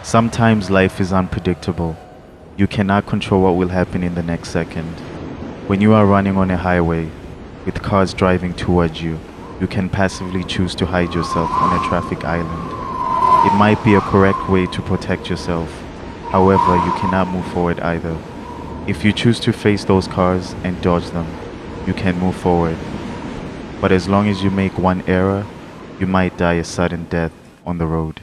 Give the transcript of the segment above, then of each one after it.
Sometimes life is unpredictable. You cannot control what will happen in the next second. When you are running on a highway, with cars driving towards you, you can passively choose to hide yourself on a traffic island. It might be a correct way to protect yourself. However, you cannot move forward either. If you choose to face those cars and dodge them, you can move forward. But as long as you make one error, you might die a sudden death on the road.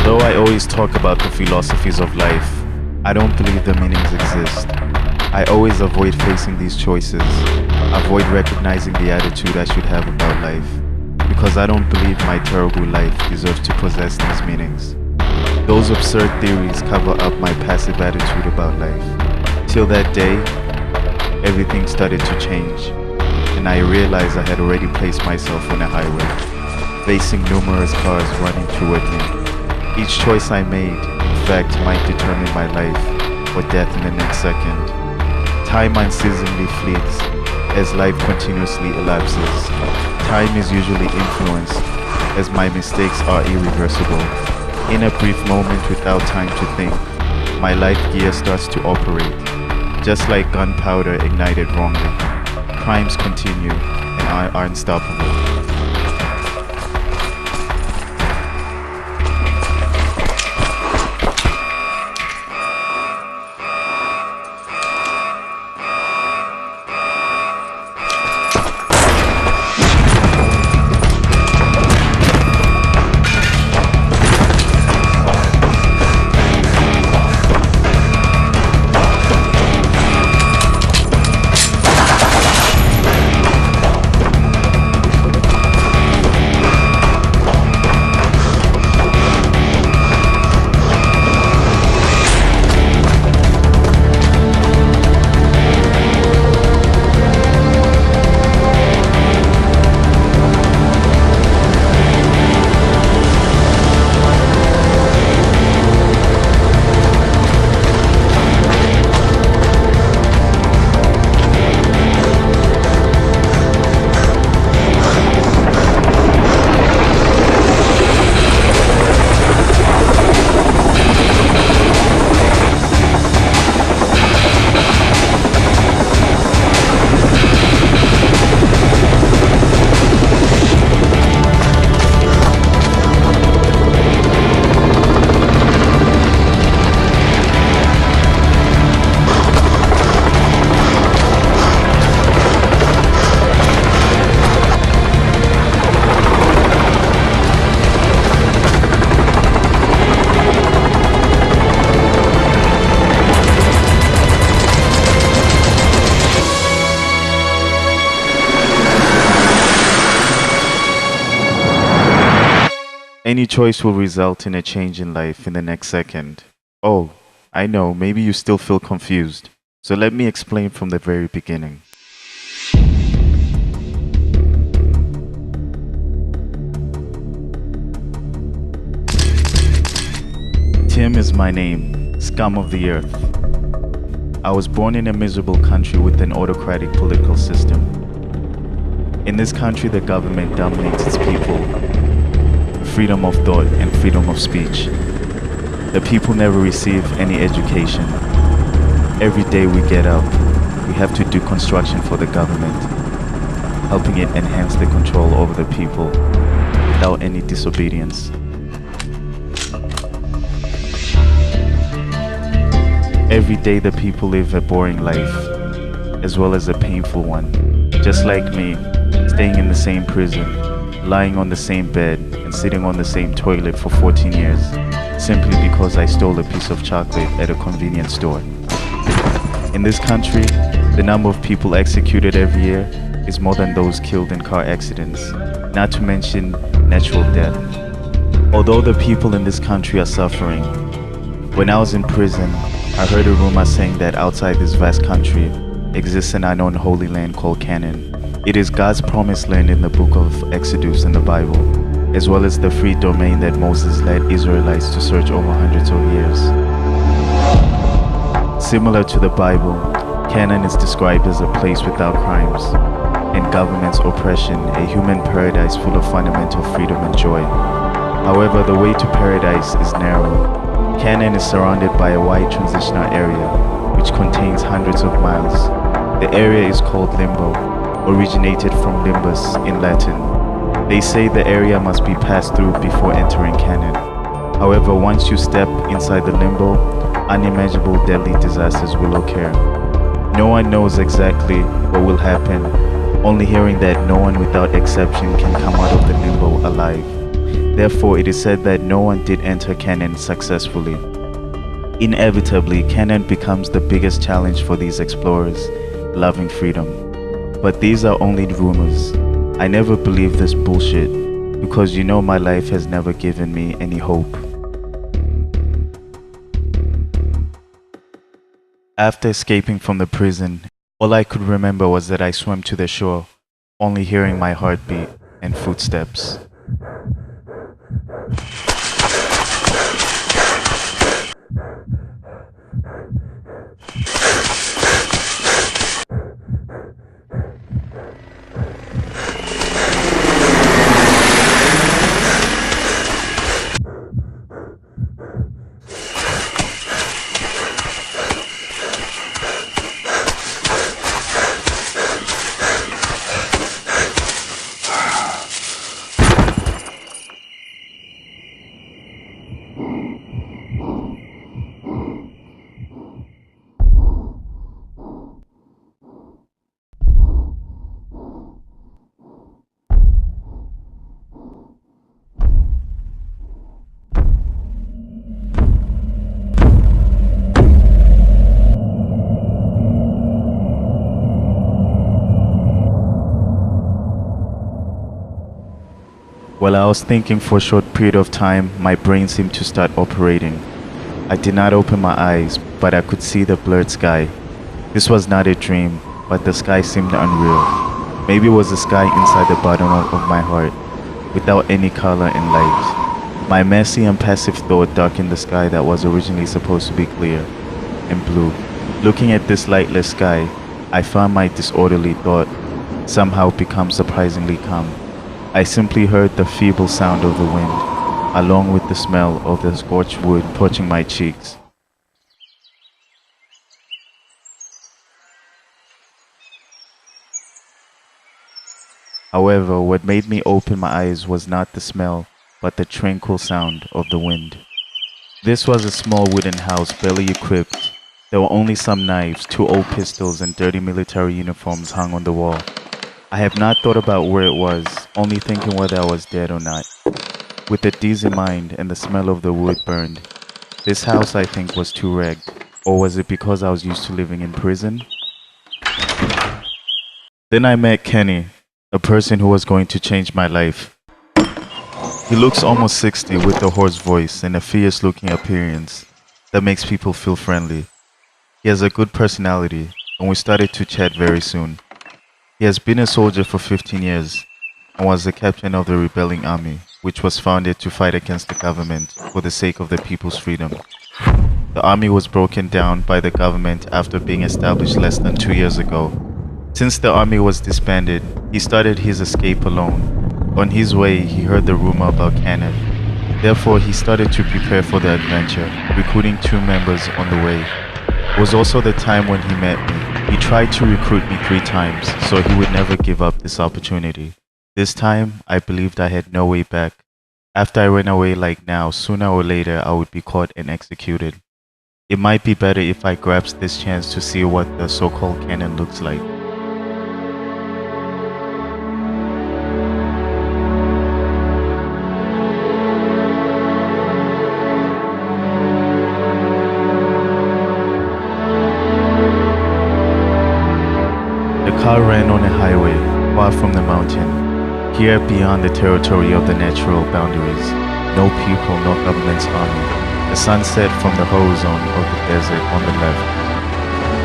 Although I always talk about the philosophies of life, I don't believe the meanings exist. I always avoid facing these choices, avoid recognizing the attitude I should have about life, because I don't believe my terrible life deserves to possess these meanings. Those absurd theories cover up my passive attitude about life. Till that day, everything started to change, and I realized I had already placed myself on a highway, facing numerous cars running toward me. Each choice I made, in fact, might determine my life or death in the next second. Time unceasingly fleets as life continuously elapses. Time is usually influenced as my mistakes are irreversible. In a brief moment without time to think, my life gear starts to operate. Just like gunpowder ignited wrongly, crimes continue and are unstoppable. Any choice will result in a change in life in the next second. Oh, I know, maybe you still feel confused. So let me explain from the very beginning. Tim is my name, scum of the earth. I was born in a miserable country with an autocratic political system. In this country, the government dominates its people. Freedom of thought and freedom of speech. The people never receive any education. Every day we get up, we have to do construction for the government, helping it enhance the control over the people without any disobedience. Every day the people live a boring life, as well as a painful one, just like me, staying in the same prison, lying on the same bed, and sitting on the same toilet for 14 years, simply because I stole a piece of chocolate at a convenience store. In this country, the number of people executed every year is more than those killed in car accidents, not to mention natural death. Although the people in this country are suffering, when I was in prison, I heard a rumor saying that outside this vast country exists an unknown holy land called Canaan. It is God's promised land in the book of Exodus in the Bible, as well as the free domain that Moses led Israelites to search over hundreds of years. Similar to the Bible, Canaan is described as a place without crimes and government's oppression, a human paradise full of fundamental freedom and joy. However, the way to paradise is narrow. Canaan is surrounded by a wide transitional area, which contains hundreds of miles. The area is called Limbo, originated from limbus in Latin. They say the area must be passed through before entering Canaan. However, once you step inside the limbo, unimaginable deadly disasters will occur. No one knows exactly what will happen, only hearing that no one without exception can come out of the limbo alive. Therefore, it is said that no one did enter Canaan successfully. Inevitably, Canaan becomes the biggest challenge for these explorers, loving freedom. But these are only rumors. I never believe this bullshit, because you know my life has never given me any hope. After escaping from the prison, all I could remember was that I swam to the shore, only hearing my heartbeat and footsteps. While I was thinking for a short period of time, my brain seemed to start operating. I did not open my eyes, but I could see the blurred sky. This was not a dream, but the sky seemed unreal. Maybe it was the sky inside the bottom of my heart, without any color and light. My messy and passive thought darkened the sky that was originally supposed to be clear and blue. Looking at this lightless sky, I found my disorderly thought somehow become surprisingly calm. I simply heard the feeble sound of the wind, along with the smell of the scorched wood touching my cheeks. However, what made me open my eyes was not the smell, but the tranquil sound of the wind. This was a small wooden house barely equipped. There were only some knives, 2 old pistols, and dirty military uniforms hung on the wall. I have not thought about where it was, only thinking whether I was dead or not. With a dizzy mind and the smell of the wood burned, this house I think was too ragged. Or was it because I was used to living in prison? Then I met Kenny, a person who was going to change my life. He looks almost 60 with a hoarse voice and a fierce-looking appearance that makes people feel friendly. He has a good personality, and we started to chat very soon. He has been a soldier for 15 years and was the captain of the rebelling army, which was founded to fight against the government for the sake of the people's freedom. The army was broken down by the government after being established less than 2 years ago. Since the army was disbanded, he started his escape alone. On his way, he heard the rumor about Canaan. Therefore, he started to prepare for the adventure, recruiting 2 members on the way. It was also the time when he met me. He tried to recruit me 3 times, so he would never give up this opportunity. This time, I believed I had no way back. After I ran away like now, sooner or later I would be caught and executed. It might be better if I grasped this chance to see what the so-called Canaan looks like. car ran on a highway, far from the mountain, here beyond the territory of the natural boundaries. No people, no government's army. The sunset from the horizon of the desert on the left.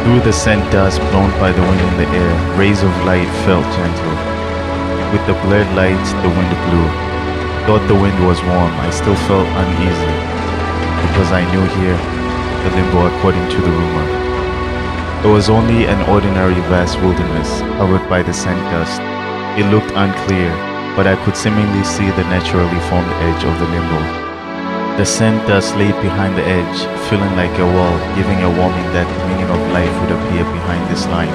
Through the scent dust blown by the wind in the air, rays of light felt gentle. With the blurred lights, the wind blew. Thought the wind was warm, I still felt uneasy, because I knew here, the limbo according to the rumor. It was only an ordinary vast wilderness, covered by the scent dust. It looked unclear, but I could seemingly see the naturally formed edge of the limbo. The scent dust laid behind the edge, feeling like a wall, giving a warning that the meaning of life would appear behind this line.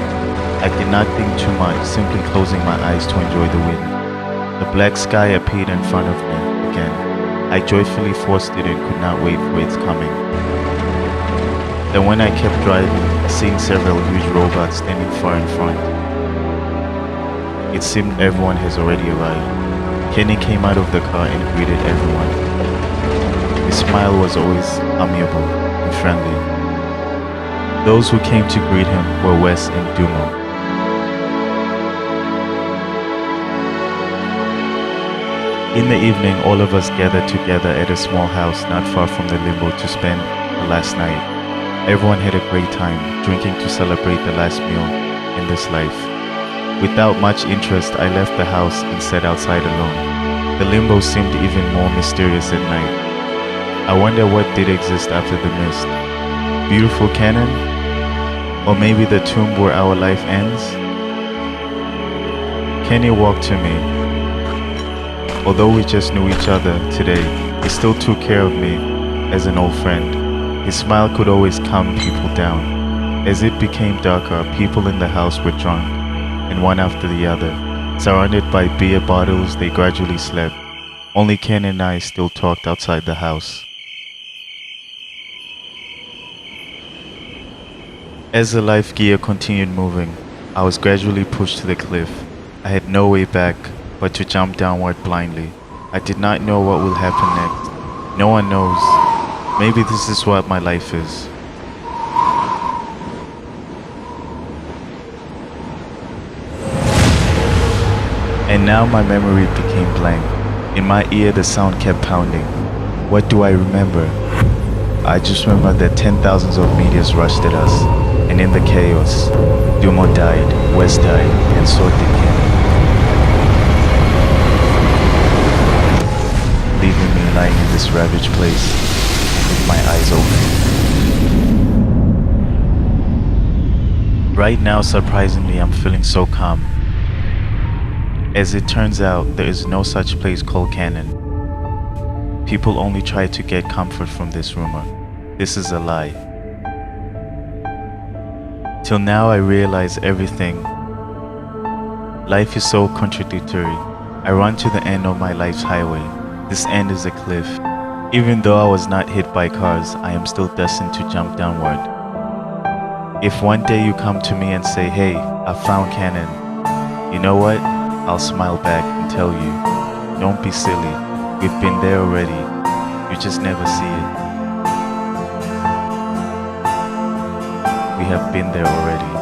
I did not think too much, simply closing my eyes to enjoy the wind. The black sky appeared in front of me again. I joyfully forced it and could not wait for its coming. Then when I kept driving, seeing several huge robots standing far in front, it seemed everyone has already arrived. Kenny came out of the car and greeted everyone. His smile was always amiable and friendly. Those who came to greet him were Wes and Dumo. In the evening, all of us gathered together at a small house not far from the limbo to spend the last night. Everyone had a great time, drinking to celebrate the last meal in this life. Without much interest, I left the house and sat outside alone. The limbo seemed even more mysterious at night. I wonder what did exist after the mist. Beautiful cannon? Or maybe the tomb where our life ends? Kenny walked to me. Although we just knew each other today, he still took care of me as an old friend. His smile could always calm people down. As it became darker, people in the house were drunk, and one after the other. Surrounded by beer bottles, they gradually slept. Only Ken and I still talked outside the house. As the life gear continued moving, I was gradually pushed to the cliff. I had no way back but to jump downward blindly. I did not know what will happen next. No one knows. Maybe this is what my life is. And now my memory became blank. In my ear the sound kept pounding. What do I remember? I just remember that 10,000s of meteors rushed at us, and in the chaos, Dumo died, West died, and so did Kenny, leaving me lying in this ravaged place with my eyes open. Right now, surprisingly, I'm feeling so calm. As it turns out, there is no such place called canon. People only try to get comfort from this rumor. This is a lie. Till now I realize everything. Life is so contradictory. I run to the end of my life's highway. This end is a cliff. Even though I was not hit by cars, I am still destined to jump downward. If one day you come to me and say, "Hey, I found canon," you know what? I'll smile back and tell you, don't be silly. We've been there already. You just never see it. We have been there already.